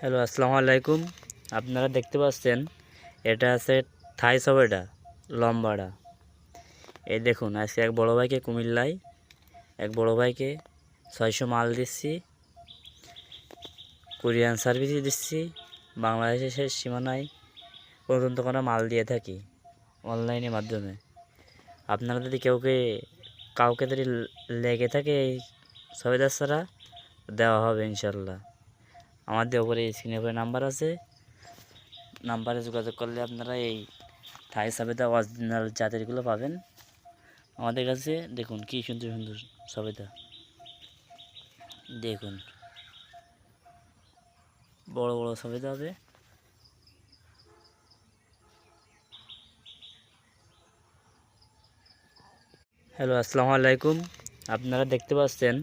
Hello, আসসালামু আলাইকুম। আপনারা দেখতে পাচ্ছেন এটা আছে থাই সবেদা লম্বাটা। এই দেখুন, আজকে এক বড় ভাইকে কুমিল্লায় এক বড় ভাইকে 600 মাল দিচ্ছি, কুরিয়ান সার্ভিস দিচ্ছি। বাংলাদেশের শেষ সীমানায় পর্যন্ত কোনো মাল দিয়ে থাকি অনলাইনের মাধ্যমে। আপনারা যদি কাউকে যদি লেগে থাকে এই সবেদা ছাড়া, দেওয়া হবে ইনশাল্লাহ। আমাদের ওপরে স্ক্রিনে উপরে নাম্বার আছে, নাম্বারে যোগাযোগ করলে আপনারা এই থাই সবেদা অরিজিনাল জাতেরগুলো পাবেন আমাদের কাছে। দেখুন কি সুন্দর সুন্দর সবেদা, দেখুন বড় বড় সবেদা হবে। হ্যালো, আসসালামু আলাইকুম। আপনারা দেখতে পাচ্ছেন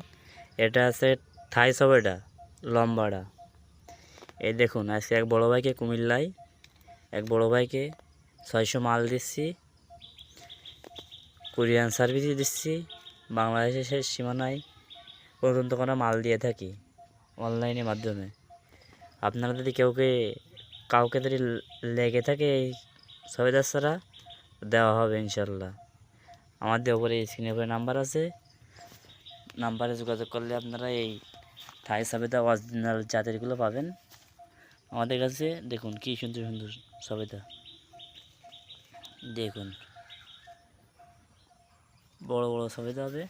এটা আছে থাই সবেদা লম্বাটা। এই দেখুন, আজকে এক বড় ভাইকে কুমিল্লায় এক বড় ভাইকে 600 মাল দিচ্ছি, কুরিয়ান সার্ভিস দিচ্ছি। বাংলাদেশের শেষ সীমানায় পর্যন্ত কোনো মাল দিয়ে থাকি অনলাইনের মাধ্যমে। আপনারা যদি কাউকে যদি লেগে থাকে এই সবেদা ছাড়া, দেওয়া হবে ইনশাল্লাহ। আমাদের ওপরে স্ক্রিনে উপরে নাম্বার আছে, নাম্বারে যোগাযোগ করলে আপনারা এই থাই সবেদা অরিজিনাল জাতেরগুলো পাবেন আমাদের কাছে। দেখুন কি সুন্দর সুন্দর সবেদা, দেখুন বড় বড় সবেদা হবে।